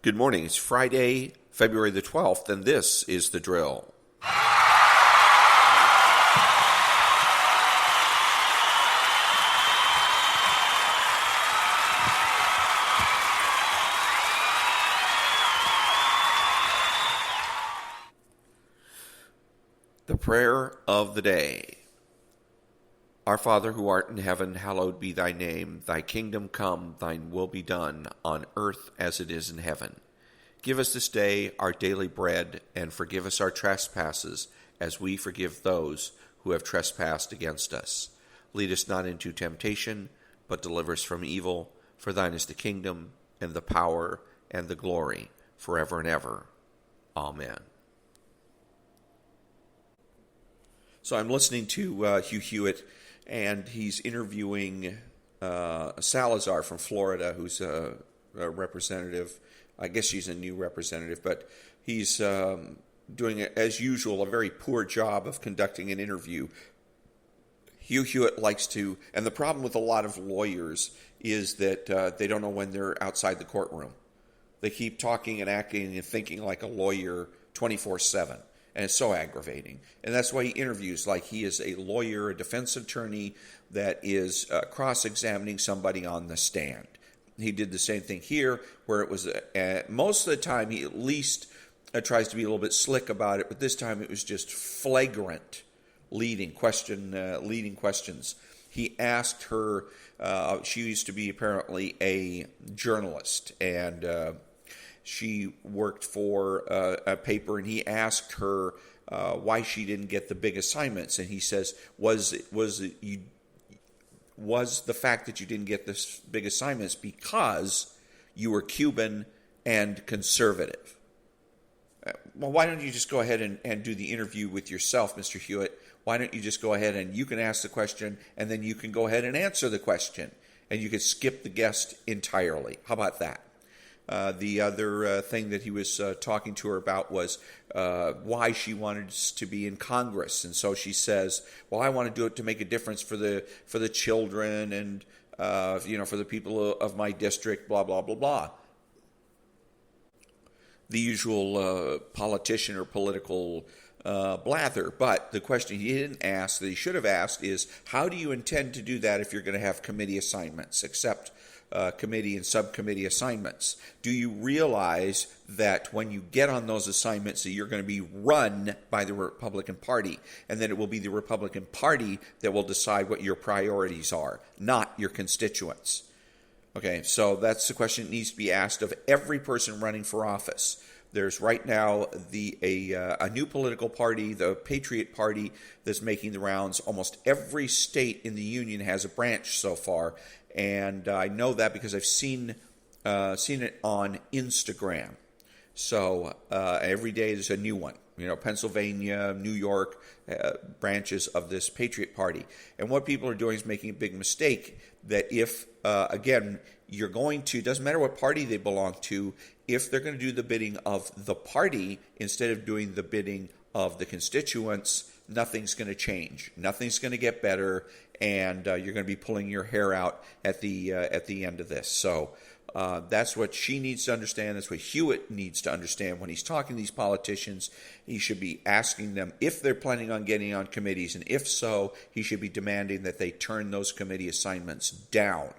Good morning. It's Friday, February the 12th, and this is The Drill. The prayer of the day. Our Father, who art in heaven, hallowed be thy name. Thy kingdom come, thine will be done, on earth as it is in heaven. Give us this day our daily bread, and forgive us our trespasses, as we forgive those who have trespassed against us. Lead us not into temptation, but deliver us from evil. For thine is the kingdom, and the power, and the glory, forever and ever. Amen. So I'm listening to Hugh-Hewitt, and he's interviewing Salazar from Florida, who's a representative. I guess she's a new representative, but he's doing, as usual, a very poor job of conducting an interview. Hugh-Hewitt likes to, and the problem with a lot of lawyers is that they don't know when they're outside the courtroom. They keep talking and acting and thinking like a lawyer 24/7. And it's so aggravating. And that's why he interviews like he is a lawyer, a defense attorney that is cross-examining somebody on the stand. He did the same thing here, where it was, most of the time he at least tries to be a little bit slick about it, but this time it was just flagrant leading questions. He asked her, she used to be apparently a journalist, and she worked for a paper, and he asked her why she didn't get the big assignments, and he says, was the fact that you didn't get this big assignments because you were Cuban and conservative? Well, why don't you just go ahead and do the interview with yourself, Mr. Hewitt? Why don't you just go ahead and you can ask the question, and then you can go ahead and answer the question, and you could skip the guest entirely. How about that? The other thing that he was talking to her about was why she wanted to be in Congress, and so she says, "Well, I want to do it to make a difference for the children and for the people of my district." Blah blah blah blah. The usual politician or political blather. But the question he didn't ask that he should have asked is, how do you intend to do that if you're going to have committee assignments, except committee and subcommittee assignments? Do you realize that when you get on those assignments that you're going to be run by the Republican Party, and that it will be the Republican Party that will decide what your priorities are, not your constituents? Okay, so that's the question that needs to be asked of every person running for office. There's right now a new political party, the Patriot Party, that's making the rounds. Almost every state in the union has a branch so far, and I know that because I've seen it on Instagram. So every day there's a new one. Pennsylvania, New York, branches of this Patriot Party. And what people are doing is making a big mistake that if, again, you're going to, doesn't matter what party they belong to, if they're going to do the bidding of the party instead of doing the bidding of the constituents, nothing's going to change. Nothing's going to get better, and you're going to be pulling your hair out at the end of this. So that's what she needs to understand. That's what Hewitt needs to understand when he's talking to these politicians. He should be asking them if they're planning on getting on committees, and if so, he should be demanding that they turn those committee assignments down.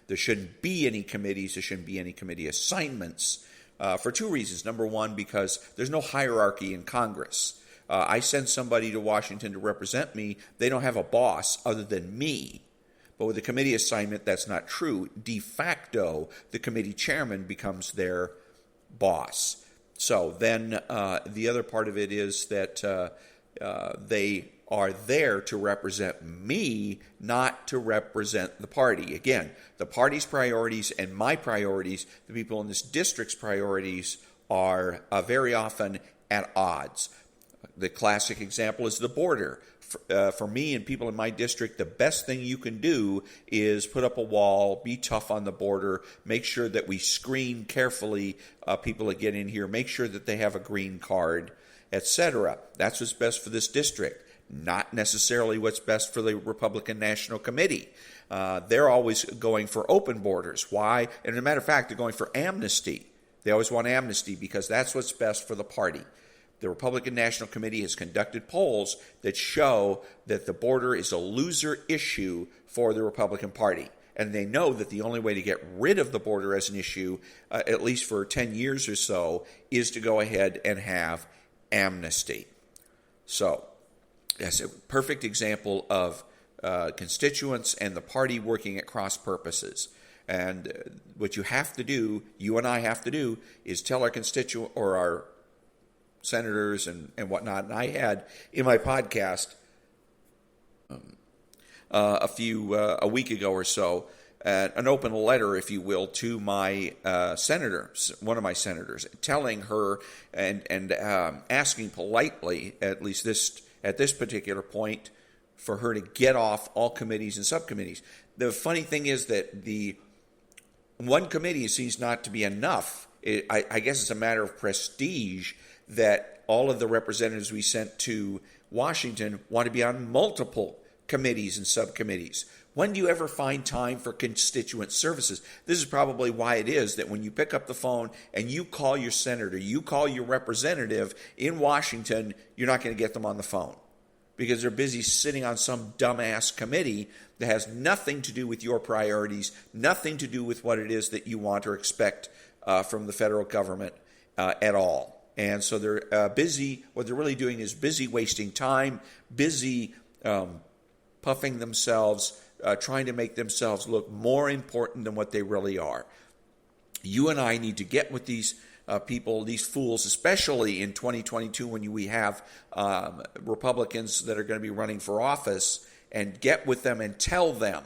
There shouldn't be any committees. There shouldn't be any committee assignments for two reasons. Number one, because there's no hierarchy in Congress. I send somebody to Washington to represent me. They don't have a boss other than me. But with a committee assignment, that's not true. De facto, the committee chairman becomes their boss. So then the other part of it is that they are there to represent me, not to represent the party. Again, the party's priorities and my priorities, the people in this district's priorities, are very often at odds. The classic example is the border. For me and people in my district, the best thing you can do is put up a wall, be tough on the border, make sure that we screen carefully people that get in here, make sure that they have a green card, etc. That's what's best for this district, not necessarily what's best for the Republican National Committee. They're always going for open borders. Why? And as a matter of fact, they're going for amnesty. They always want amnesty because that's what's best for the party. The Republican National Committee has conducted polls that show that the border is a loser issue for the Republican Party. And they know that the only way to get rid of the border as an issue, at least for 10 years or so, is to go ahead and have amnesty. So that's a perfect example of constituents and the party working at cross purposes. And what you have to do, you and I have to do, is tell our constituent or our senators and whatnot. And I had in my podcast a week ago or so, an open letter, if you will, to my one of my senators, telling her and asking politely, at least at this particular point, for her to get off all committees and subcommittees. The funny thing is that the one committee seems not to be enough. I guess it's a matter of prestige that all of the representatives we sent to Washington want to be on multiple committees and subcommittees. When do you ever find time for constituent services? This is probably why it is that when you pick up the phone and you call your senator, you call your representative in Washington, you're not going to get them on the phone because they're busy sitting on some dumbass committee that has nothing to do with your priorities, nothing to do with what it is that you want or expect from the federal government at all. And so they're busy. What they're really doing is busy wasting time, busy puffing themselves, trying to make themselves look more important than what they really are. You and I need to get with these people, these fools, especially in 2022 when we have Republicans that are going to be running for office, and get with them and tell them,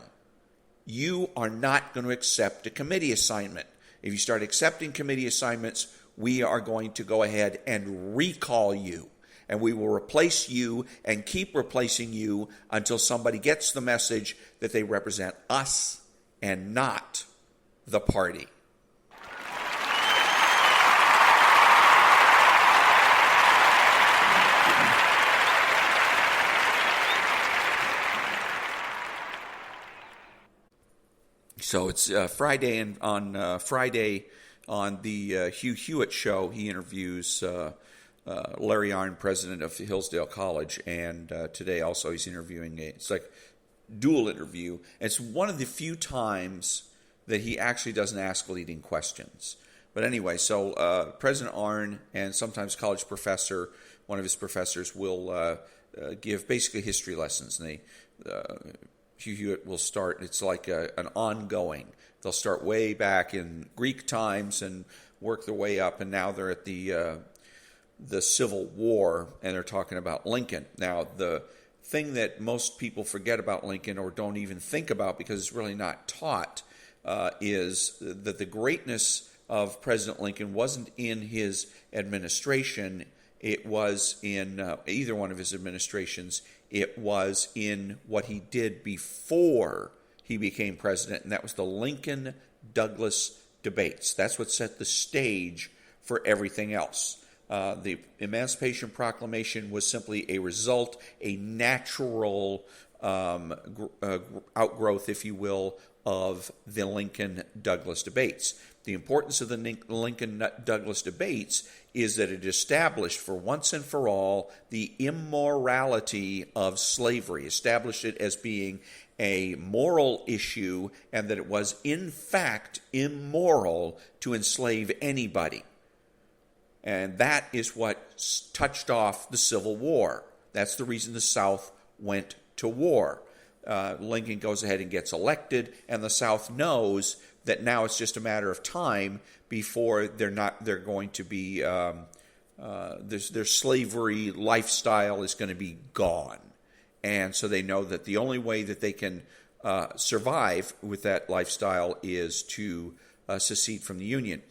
you are not going to accept a committee assignment. If you start accepting committee assignments, we are going to go ahead and recall you. And we will replace you and keep replacing you until somebody gets the message that they represent us and not the party. So it's Friday, and on Friday on the Hugh-Hewitt show, he interviews larry-arn, president of Hillsdale College, and today also he's interviewing it's like dual interview. It's one of the few times that he actually doesn't ask leading questions. But anyway, so President Arn and sometimes college professor, one of his professors, will give basically history lessons. And Hugh-Hewitt will start, it's like an ongoing. They'll start way back in Greek times and work their way up, and now they're at the Civil War, and they're talking about Lincoln. Now, the thing that most people forget about Lincoln or don't even think about because it's really not taught is that the greatness of President Lincoln wasn't in his administration. It was in either one of his administrations. It was in what he did before he became president, and that was the Lincoln-Douglas debates. That's what set the stage for everything else. The Emancipation Proclamation was simply a result, a natural outgrowth, if you will, of the Lincoln-Douglas debates. The importance of the Lincoln-Douglas debates is that it established for once and for all the immorality of slavery, established it as being a moral issue, and that it was in fact immoral to enslave anybody. And that is what touched off the Civil War. That's the reason the South went to war. Lincoln goes ahead and gets elected, and the South knows that now it's just a matter of time before they're going to be their slavery lifestyle is going to be gone. And so they know that the only way that they can survive with that lifestyle is to secede from the Union.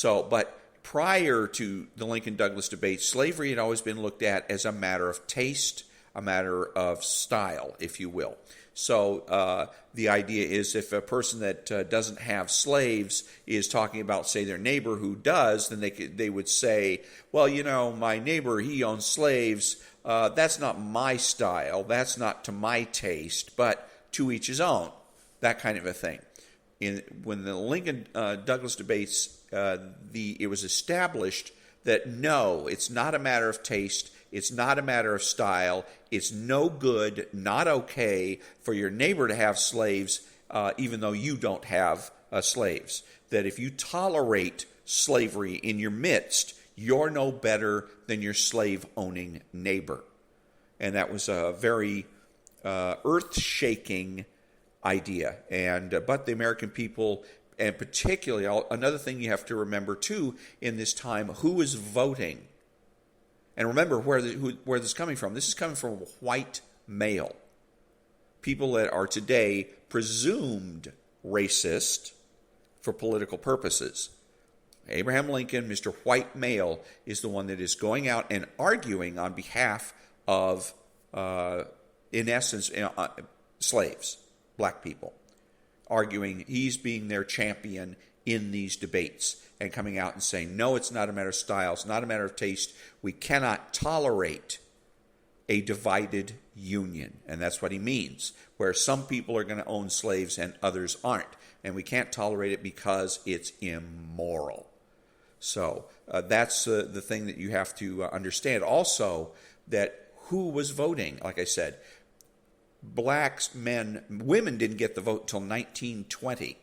But prior to the Lincoln-Douglas debate, slavery had always been looked at as a matter of taste, a matter of style, if you will. So the idea is if a person that doesn't have slaves is talking about, say, their neighbor who does, then they would say, well, you know, my neighbor, he owns slaves. That's not my style. That's not to my taste, but to each his own, that kind of a thing. When the Lincoln-Douglas debates it was established that no, it's not a matter of taste, it's not a matter of style, it's no good, not okay for your neighbor to have slaves, even though you don't have slaves. That if you tolerate slavery in your midst, you're no better than your slave-owning neighbor. And that was a very earth-shaking idea. But the American people, and particularly, another thing you have to remember too in this time, who is voting. And remember where this is coming from. This is coming from a white male. People that are today presumed racist for political purposes. Abraham Lincoln, Mr. White Male, is the one that is going out and arguing on behalf of, in essence, slaves, black people. Arguing he's being their champion in these debates and coming out and saying, no, it's not a matter of style, it's not a matter of taste. We cannot tolerate a divided union. And that's what he means, where some people are going to own slaves and others aren't. And we can't tolerate it because it's immoral. So that's the thing that you have to understand. Also, that who was voting, like I said, blacks, men, women didn't get the vote until 1920.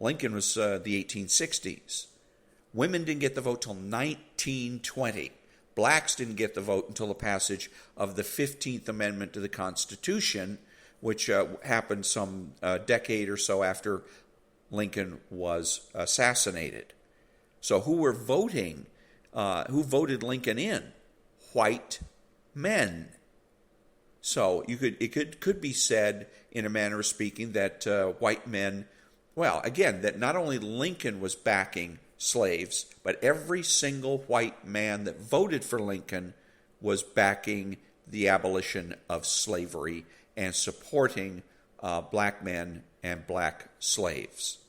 Lincoln was the 1860s. Women didn't get the vote till 1920. Blacks didn't get the vote until the passage of the 15th Amendment to the Constitution, which happened some decade or so after Lincoln was assassinated. So who were voting? Who voted Lincoln in? White men. So it could be said, in a manner of speaking, that white men, well, again, that not only Lincoln was backing slaves, but every single white man that voted for Lincoln was backing the abolition of slavery and supporting black men and black slaves.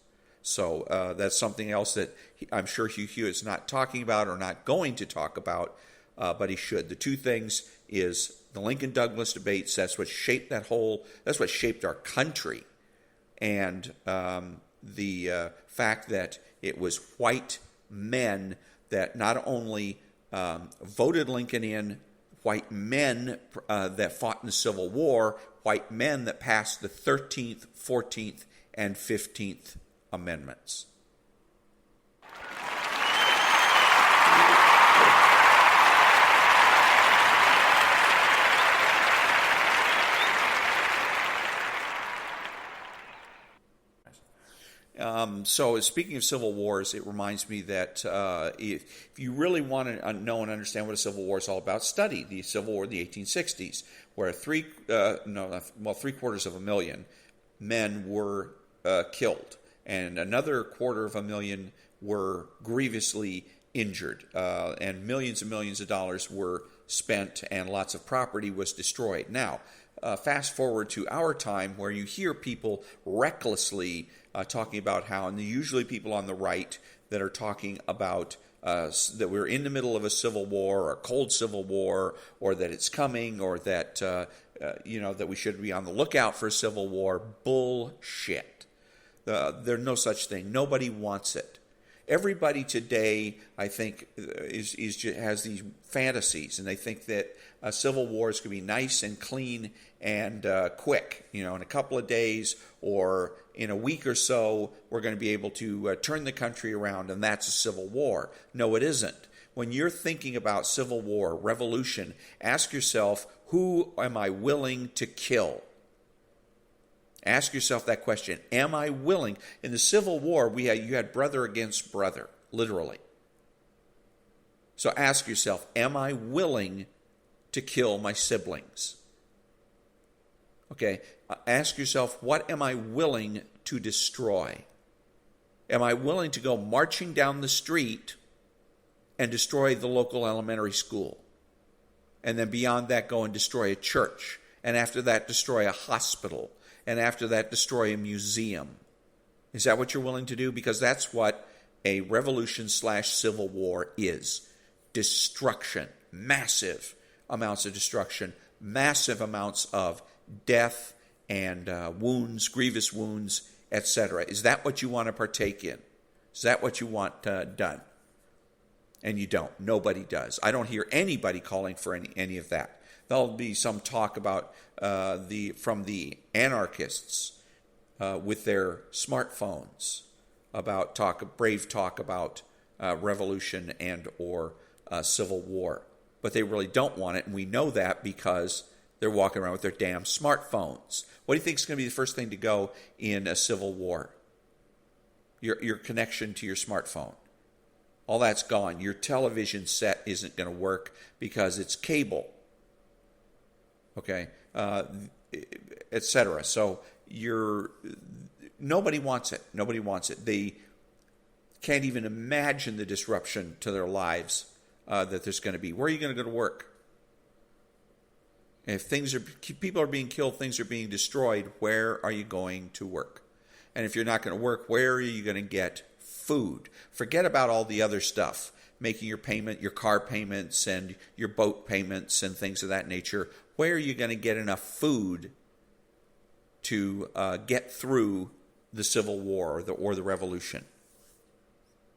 So that's something else that I'm sure Hugh-Hewitt's not talking about or not going to talk about, but he should. The two things is the Lincoln-Douglas debates. That's what shaped that's what shaped our country. And the fact that it was white men that not only voted Lincoln in, white men that fought in the Civil War, white men that passed the 13th, 14th, and 15th Amendments. So speaking of civil wars, it reminds me that if you really want to know and understand what a civil war is all about, study the Civil War of the 1860s, where 750,000 men were killed, and another 250,000 were grievously injured, and millions of dollars were spent, and lots of property was destroyed. Now, fast forward to our time, where you hear people recklessly talking about how, and usually people on the right that are talking about that we're in the middle of a civil war or a cold civil war, or that it's coming, or that that we should be on the lookout for a civil war. Bullshit. There's no such thing. Nobody wants it. Everybody today, I think, has these fantasies, and they think that a civil war is going to be nice and clean and quick. In a couple of days or in a week or so, we're going to be able to turn the country around, and that's a civil war. No, it isn't. When you're thinking about civil war, revolution, ask yourself, who am I willing to kill? Ask yourself that question. Am I willing? In the Civil War, you had brother against brother, literally. So ask yourself, am I willing to kill my siblings? Okay, ask yourself, what am I willing to destroy? Am I willing to go marching down the street and destroy the local elementary school? And then beyond that, go and destroy a church. And after that, destroy a hospital. And after that, destroy a museum. Is that what you're willing to do? Because that's what a revolution/civil war is. Destruction. Massive amounts of destruction. Massive amounts of death and wounds, grievous wounds, etc. Is that what you want to partake in? Is that what you want done? And you don't. Nobody does. I don't hear anybody calling for any of that. There'll be some talk about from the anarchists with their smartphones about brave talk about revolution and or civil war. But they really don't want it, and we know that because they're walking around with their damn smartphones. What do you think is going to be the first thing to go in a civil war? Your connection to your smartphone. All that's gone. Your television set isn't going to work because it's cable. Okay, etc. So nobody wants it. Nobody wants it. They can't even imagine the disruption to their lives that there's going to be. Where are you going to go to work? If people are being killed, things are being destroyed, where are you going to work? And if you're not going to work, where are you going to get food? Forget about all the other stuff, making your car payments and your boat payments and things of that nature. Where are you going to get enough food to get through the Civil War or the Revolution?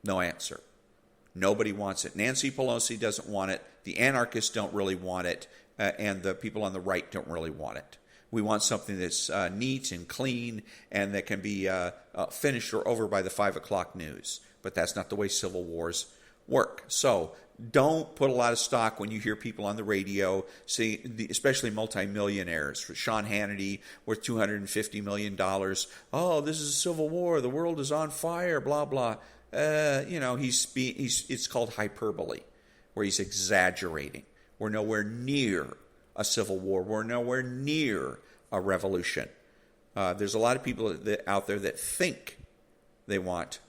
No answer. Nobody wants it. Nancy Pelosi doesn't want it. The anarchists don't really want it. And the people on the right don't really want it. We want something that's neat and clean and that can be finished or over by the 5 o'clock news. But that's not the way civil wars work. So don't put a lot of stock when you hear people on the radio, especially multimillionaires. For Sean Hannity, worth $250 million. Oh, this is a civil war. The world is on fire, blah, blah. It's called hyperbole, where he's exaggerating. We're nowhere near a civil war. We're nowhere near a revolution. There's a lot of people out there that think they want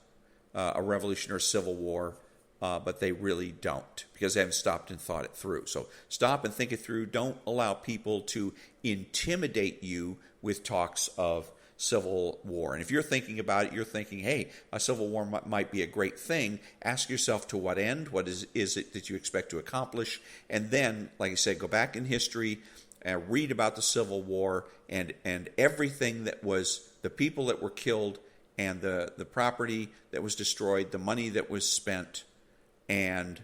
a revolution or a civil war, but they really don't because they haven't stopped and thought it through. So stop and think it through. Don't allow people to intimidate you with talks of civil war. And if you're thinking about it, you're thinking, hey, a civil war might be a great thing. Ask yourself to what end? What is it that you expect to accomplish? And then, like I said, go back in history and read about the Civil War and everything that was the people that were killed and the property that was destroyed, the money that was spent, and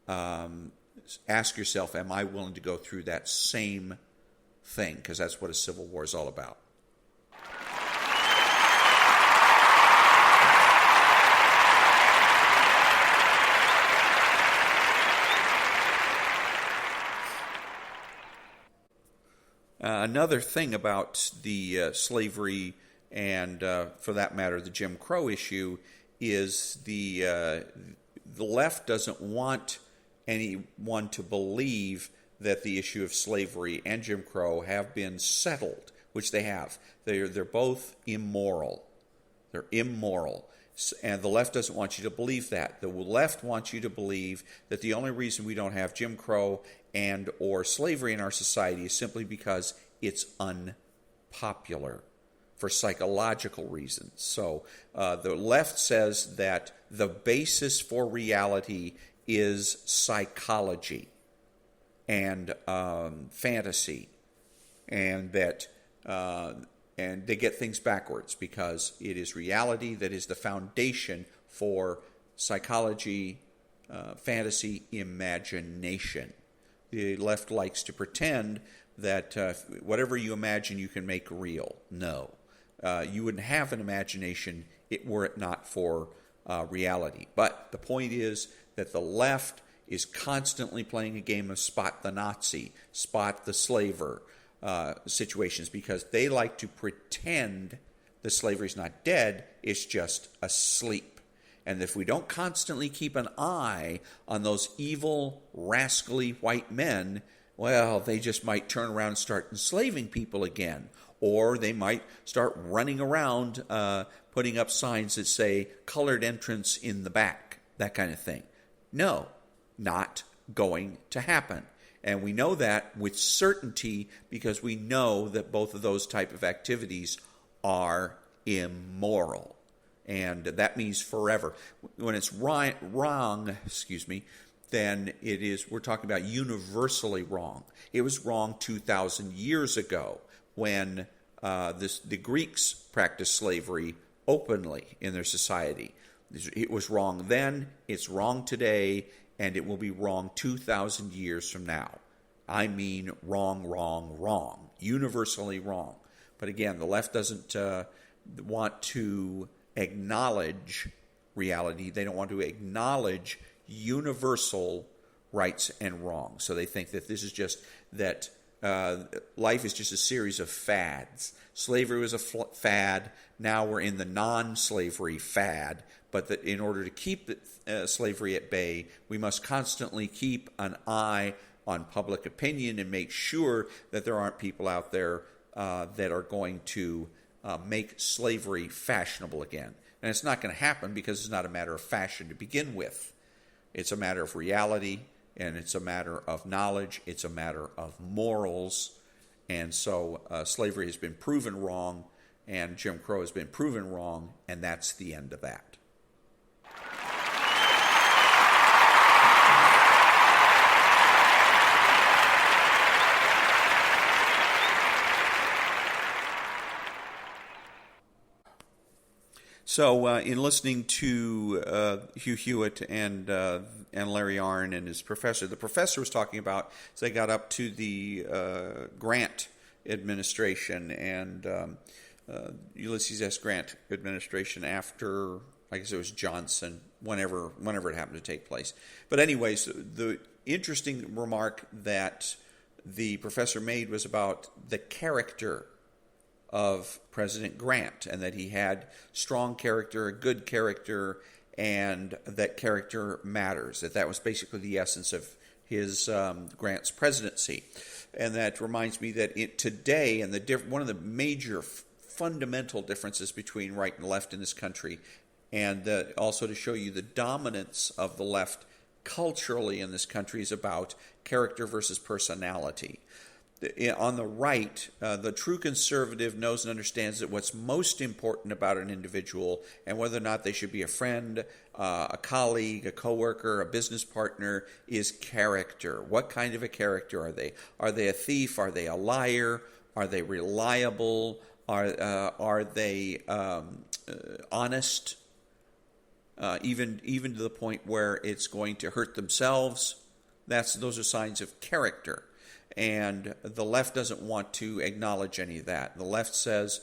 ask yourself, am I willing to go through that same thing? Because that's what a civil war is all about. Another thing about the slavery and, for that matter, the Jim Crow issue is the left doesn't want anyone to believe that the issue of slavery and Jim Crow have been settled, which they have. They're both immoral. They're immoral. And the left doesn't want you to believe that. The left wants you to believe that the only reason we don't have Jim Crow and or slavery in our society is simply because it's unpopular for psychological reasons. So the left says that the basis for reality is psychology and fantasy, and that and they get things backwards because it is reality that is the foundation for psychology, fantasy, imagination. The left likes to pretend that whatever you imagine you can make real. No. You wouldn't have an imagination were it not for reality. But the point is that the left is constantly playing a game of spot the Nazi, spot the slaver situations, because they like to pretend the slavery's not dead, it's just asleep. And if we don't constantly keep an eye on those evil, rascally white men, well, they just might turn around and start enslaving people again. Or they might start running around putting up signs that say, colored entrance in the back, that kind of thing. No, not going to happen. And we know that with certainty because we know that both of those type of activities are immoral. And that means forever. When it's wrong, then we're talking about universally wrong. It was wrong 2,000 years ago when the Greeks practiced slavery openly in their society. It was wrong then, it's wrong today, and it will be wrong 2,000 years from now. I mean wrong, wrong, wrong. Universally wrong. But again, the left doesn't want to acknowledge reality. They don't want to acknowledge universal rights and wrongs. So they think that this is just that life is just a series of fads. Slavery was a fad. Now we're in the non-slavery fad. But that in order to keep slavery at bay, we must constantly keep an eye on public opinion and make sure that there aren't people out there that are going to make slavery fashionable again. And it's not going to happen because it's not a matter of fashion to begin with. It's a matter of reality, and it's a matter of knowledge. It's a matter of morals. And so slavery has been proven wrong, and Jim Crow has been proven wrong, and that's the end of that. So, in listening to Hugh-Hewitt and larry-arn and his professor, the professor was talking about as they got up to the Grant administration and Ulysses S. Grant administration after, I guess it was Johnson, whenever it happened to take place. But anyways, the interesting remark that the professor made was about the character of President Grant, and that he had strong character, a good character, and that character matters. That was basically the essence of his Grant's presidency. And that reminds me that today, and one of the major fundamental differences between right and left in this country, and also to show you the dominance of the left culturally in this country, is about character versus personality. On the right, the true conservative knows and understands that what's most important about an individual, and whether or not they should be a friend, a colleague, a coworker, a business partner, is character. What kind of a character are they? Are they a thief? Are they a liar? Are they reliable? Are they honest? Even to the point where it's going to hurt themselves? Those are signs of character. And the left doesn't want to acknowledge any of that. The left says,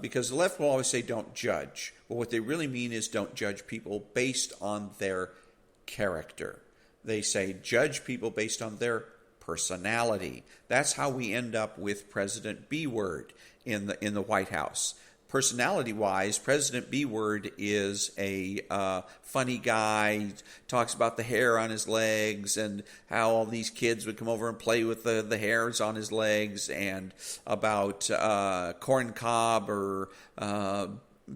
because the left will always say don't judge. But what they really mean is don't judge people based on their character. They say judge people based on their personality. That's how we end up with President B-Word in the White House. Personality-wise, President B-Word is a funny guy. He talks about the hair on his legs and how all these kids would come over and play with the hairs on his legs, and about corn cob or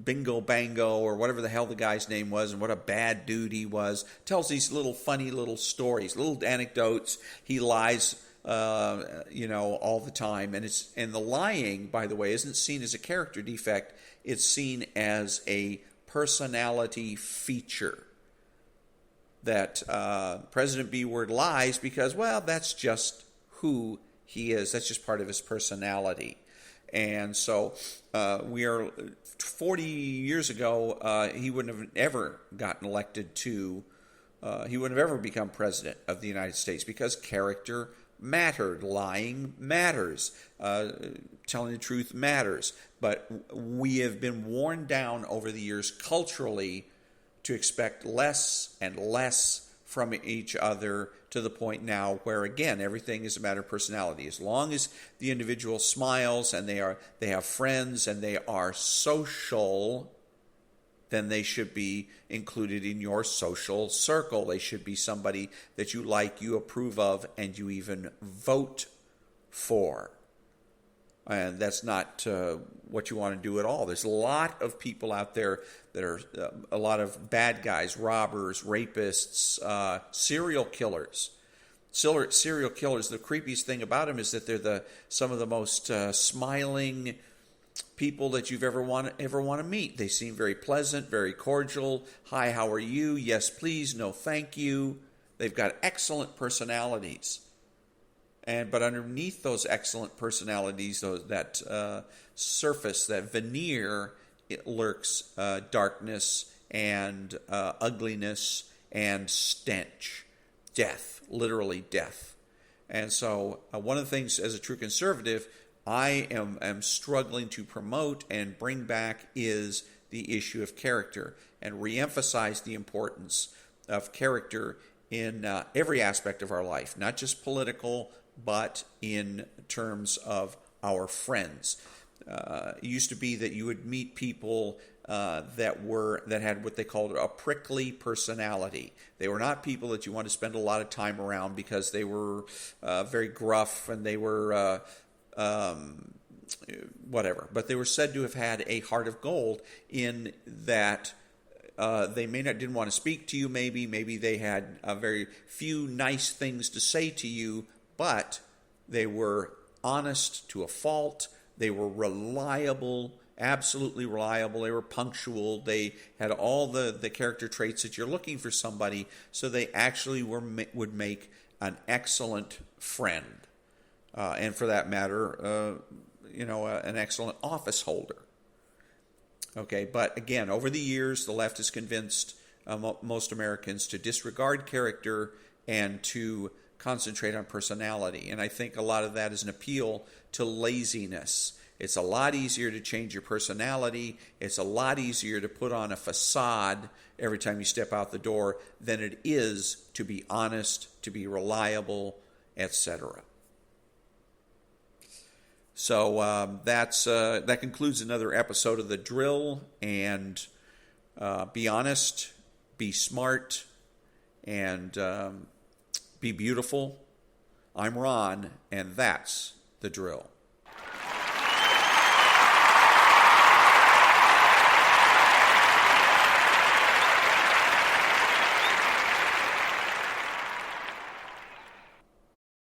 bingo bango or whatever the hell the guy's name was, and what a bad dude he was. Tells these little funny little stories, little anecdotes. He lies all the time, and the lying, by the way, isn't seen as a character defect. It's seen as a personality feature. That President B-Word lies because, well, that's just who he is. That's just part of his personality. And so we are 40 years ago, he wouldn't have ever gotten elected to. He wouldn't have ever become president of the United States because character mattered. Lying matters. Telling the truth matters. But we have been worn down over the years culturally to expect less and less from each other, to the point now where, again, everything is a matter of personality. As long as the individual smiles and they have friends and they are social, then they should be included in your social circle. They should be somebody that you like, you approve of, and you even vote for. And that's not what you want to do at all. There's a lot of people out there that are a lot of bad guys, robbers, rapists, serial killers. Serial killers, the creepiest thing about them is that they're some of the most smiling people that you've ever want to meet. They seem very pleasant, very cordial. Hi, how are you? Yes, please. No, thank you. They've got excellent personalities. But underneath those excellent personalities, that surface, that veneer, it lurks darkness and ugliness and stench. Death, literally death. And so one of the things as a true conservative I am struggling to promote and bring back is the issue of character, and reemphasize the importance of character in every aspect of our life, not just political, but in terms of our friends. It used to be that you would meet people that had what they called a prickly personality. They were not people that you want to spend a lot of time around because they were very gruff and they were whatever. But they were said to have had a heart of gold in that they didn't want to speak to you. Maybe they had very few nice things to say to you, but they were honest to a fault. They were reliable, absolutely reliable. They were punctual. They had all the character traits that you're looking for somebody, so they actually would make an excellent friend. And for that matter, an excellent office holder. Okay, but again, over the years, the left has convinced most Americans to disregard character and to concentrate on personality. And I think a lot of that is an appeal to laziness. It's a lot easier to change your personality. It's a lot easier to put on a facade every time you step out the door than it is to be honest, to be reliable, etc. So that concludes another episode of The Drill. And be honest, be smart, and be beautiful. I'm Ron, and that's The Drill.